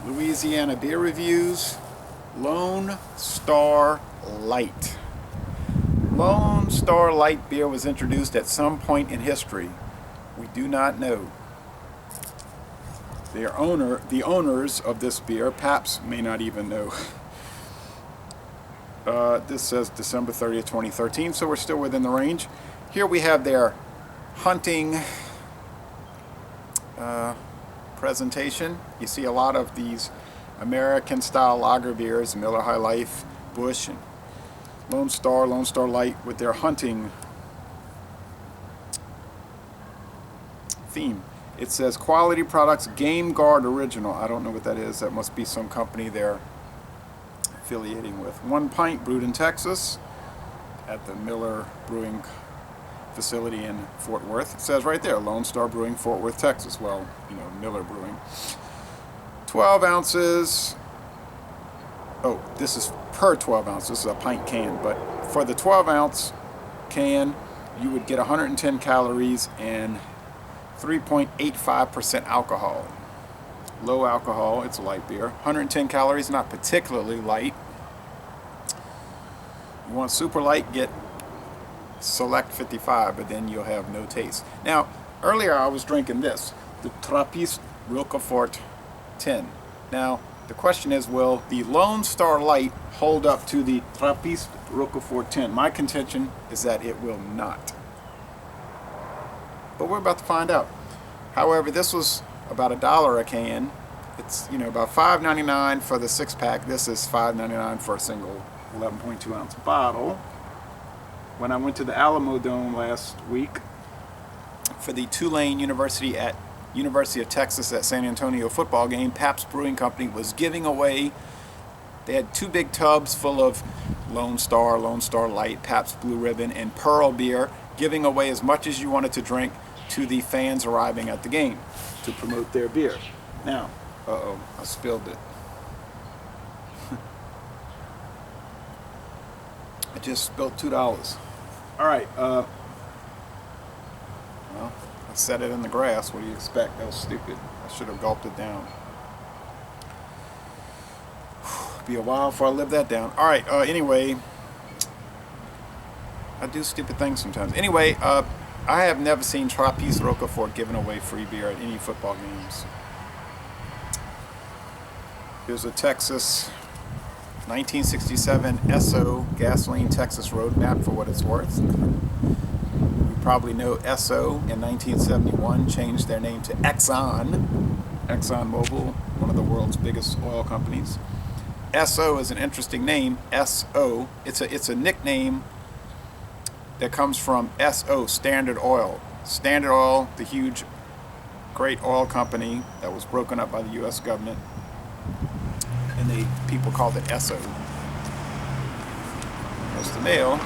Louisiana beer reviews. Lone Star Light. Lone Star Light beer was introduced at some point in history. We do not know. The owners of this beer, Pabst, may not even know. This says December 30th, 2013, so we're still within the range. Here we have their hunting presentation. You see a lot of these American-style lager beers, Miller High Life, Busch, and Lone Star Light, with their hunting theme. It says quality products, Game Guard Original. I don't know what that is. That must be some company they're affiliating with. 1 pint, brewed in Texas at the Miller Brewing facility in Fort Worth. It says right there, Lone Star Brewing, Fort Worth, Texas. Well, Miller Brewing. 12 ounces. Oh, this is per 12 ounces. This is a pint can, but for the 12 ounce can, you would get 110 calories and 3.85% alcohol. Low alcohol, it's a light beer. 110 calories, not particularly light. You want super light, get Select 55, but then you'll have no taste. Now, earlier I was drinking this, the Trappist Roquefort 10. Now, the question is, will the Lone Star Light hold up to the Trappist Roquefort 10? My contention is that it will not. But we're about to find out. However, this was about $1 a can. It's about $5.99 for the 6-pack. This is $5.99 for a single 11.2 ounce bottle. When I went to the Alamo Dome last week for the Tulane University of Texas at San Antonio football game, Pabst Brewing Company was giving away. They had 2 big tubs full of Lone Star Light, Pabst Blue Ribbon, and Pearl beer, giving away as much as you wanted to drink to the fans arriving at the game to promote their beer. Now, I spilled it. I just spilled $2. All right, well, I set it in the grass. What do you expect? That was stupid. I should have gulped it down. Be a while before I live that down. All right, anyway, I do stupid things sometimes. Anyway, I have never seen Trappist Roquefort giving away free beer at any football games. Here's a Texas 1967 Esso gasoline Texas road map for what it's worth. You probably know Esso in 1971 changed their name to ExxonMobil, one of the world's biggest oil companies. Esso is an interesting name. S-O. It's a nickname that comes from S-O, Standard Oil. Standard Oil, the huge, great oil company that was broken up by the U.S. government, and people called it Esso. As the mail,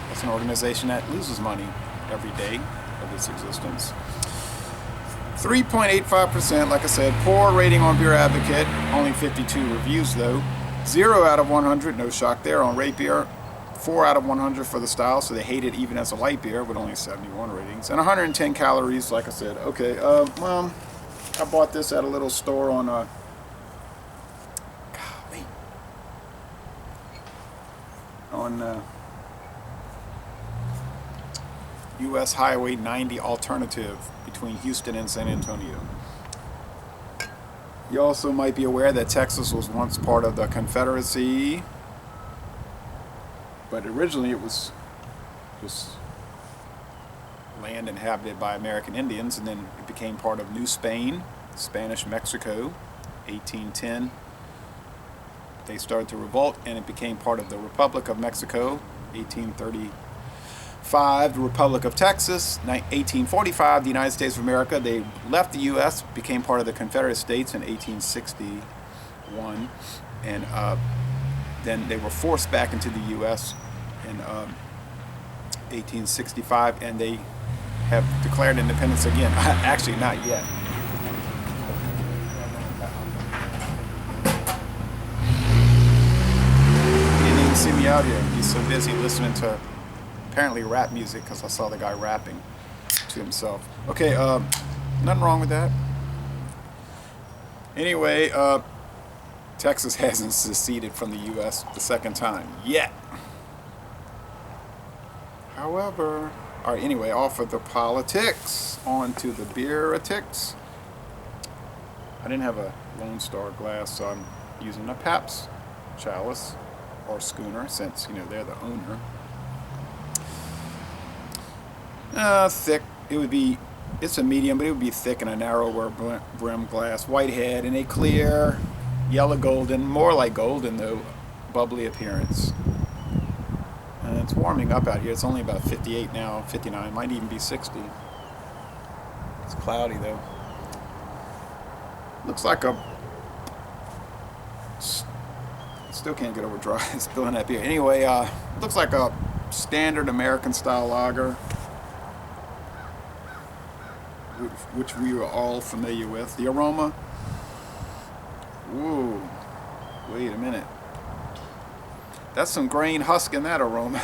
that's an organization that loses money every day of its existence. 3.85%, like I said, poor rating on Beer Advocate, only 52 reviews though. 0 out of 100, no shock there. On Rate Beer, 4 out of 100 for the style, so they hate it even as a light beer with only 71 ratings. And 110 calories, like I said. Okay, well, I bought this at a little store on U.S. Highway 90 alternative between Houston and San Antonio. You also might be aware that Texas was once part of the Confederacy, but originally it was just land inhabited by American Indians, and then it became part of New Spain, Spanish Mexico, 1810. They started to revolt, and it became part of the Republic of Mexico, 1835. The Republic of Texas, 1845. The United States of America. They left the U.S., became part of the Confederate States in 1861, and then they were forced back into the U.S. in 1865, and they have declared independence again. Actually, not yet. See me out here. He's so busy listening to apparently rap music, because I saw the guy rapping to himself. Okay, nothing wrong with that. Anyway, Texas hasn't seceded from the U.S. the second time yet. However, all right, anyway, off of the politics, on to the beeritics. I didn't have a Lone Star glass, so I'm using a Pabst chalice or schooner, since, you know, they're the owner. Thick, it would be, it's a medium, but it would be thick and a narrower brim glass, white head, and a clear, yellow golden, more like golden though, bubbly appearance. And it's warming up out here. It's only about 58 now, 59, might even be 60. It's cloudy though. Looks like a, still can't get over dry spilling that beer. Anyway, looks like a standard American style lager, which we are all familiar with. The aroma, whoa, wait a minute. That's some grain husk in that aroma.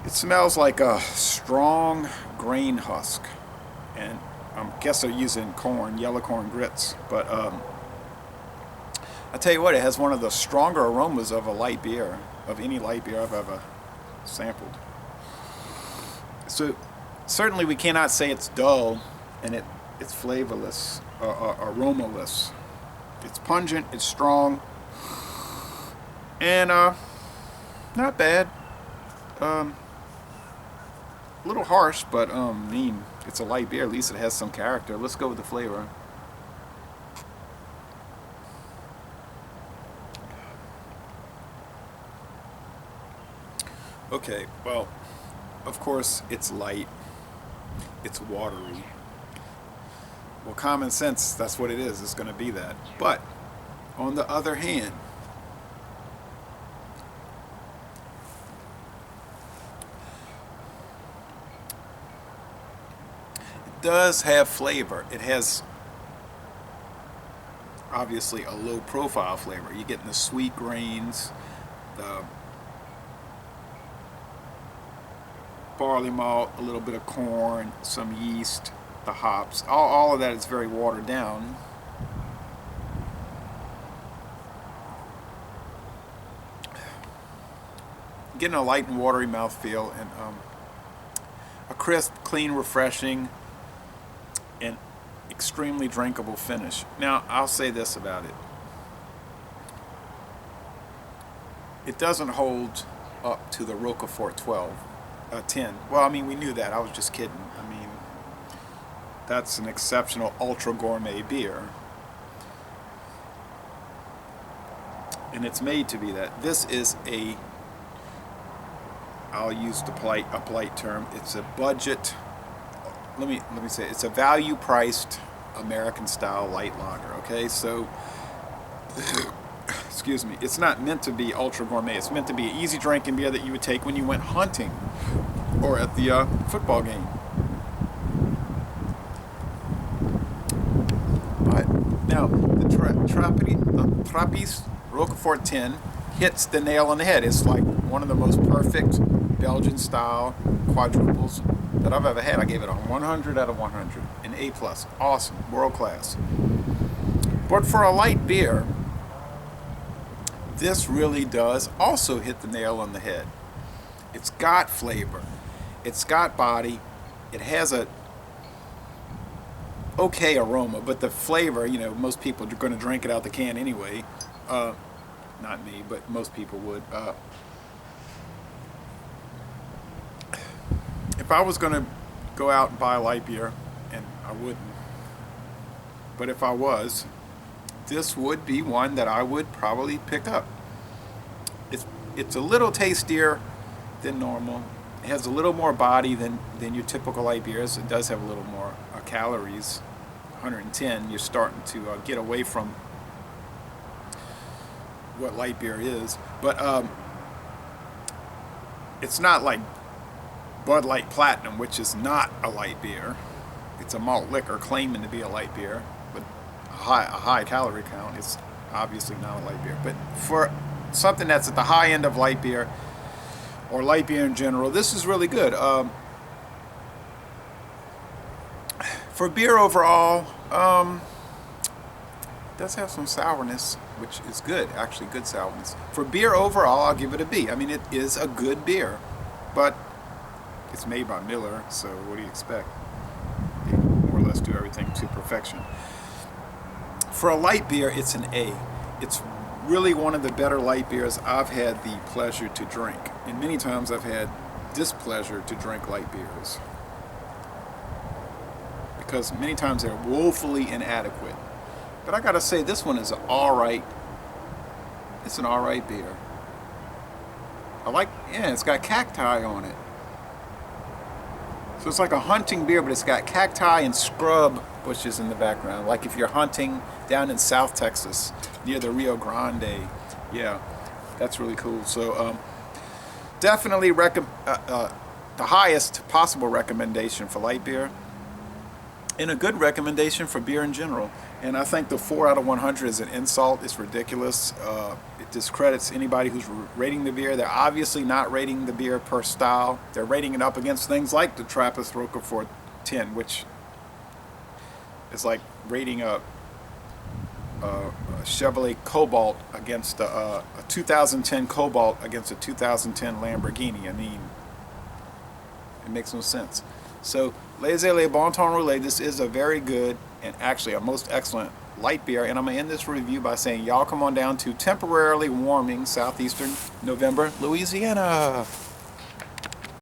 It smells like a strong grain husk. And I guess they're using corn, yellow corn grits. But I tell you what, it has one of the stronger aromas of a light beer, of any light beer I've ever sampled. So certainly we cannot say it's dull, and it's flavorless, aromaless. It's pungent, it's strong, and not bad. A little harsh, but I mean, it's a light beer. At least it has some character. Let's go with the flavor. Okay, well, of course it's light. It's watery. Well, common sense, that's what it is. It's going to be that. But on the other hand, it does have flavor. It has obviously a low profile flavor. You're getting the sweet grains, the barley malt, a little bit of corn, some yeast, the hops. All of that is very watered down. Getting a light and watery mouthfeel, and a crisp, clean, refreshing, and extremely drinkable finish. Now, I'll say this about it. It doesn't hold up to the Roquefort 10. Well, I mean, we knew that. I was just kidding. I mean, that's an exceptional ultra gourmet beer. And it's made to be that. This is a, I'll use a polite term, it's a budget, let me say, it's a value priced American style light lager, okay? So, excuse me, it's not meant to be ultra gourmet. It's meant to be an easy drinking beer that you would take when you went hunting or at the football game. But now the Trappist Roquefort 10 hits the nail on the head. It's like one of the most perfect Belgian style quadruples that I've ever had. I gave it a 100 out of 100, an A+, awesome, world class. But for a light beer, this really does also hit the nail on the head. It's got flavor, it's got body, it has a okay aroma, but the flavor, you know, most people are going to drink it out the can anyway. Not me, but most people would. If I was going to go out and buy a light beer, and I wouldn't, but if I was, this would be one that I would probably pick up. It's a little tastier than normal. It has a little more body than your typical light beers. It does have a little more calories, 110. You're starting to get away from what light beer is, but it's not like Bud Light Platinum, which is not a light beer. It's a malt liquor claiming to be a light beer, but a high calorie count. It's obviously not a light beer. But for something that's at the high end of light beer, or light beer in general, this is really good. For beer overall, it does have some sourness, which is good, actually good sourness. For beer overall, I'll give it a B. I mean, it is a good beer, but it's made by Miller, so what do you expect? They more or less do everything to perfection. For a light beer, it's an A. It's really one of the better light beers I've had the pleasure to drink. And many times I've had displeasure to drink light beers, because many times they're woefully inadequate. But I gotta say, this one is alright. It's an alright beer. It's got cacti on it. So it's like a hunting beer, but it's got cacti and scrub bushes in the background. Like if you're hunting down in South Texas near the Rio Grande. Yeah, that's really cool. So definitely the highest possible recommendation for light beer, and a good recommendation for beer in general. And I think the 4 out of 100 is an insult. It's ridiculous. It discredits anybody who's rating the beer. They're obviously not rating the beer per style. They're rating it up against things like the Trappist Roquefort 10, which is like rating a Chevrolet Cobalt against a 2010 Cobalt against a 2010 Lamborghini. I mean, it makes no sense. So, Les Bon Ton Roulé, this is a very good and actually a most excellent light beer. And I'm going to end this review by saying, y'all come on down to temporarily warming southeastern November, Louisiana.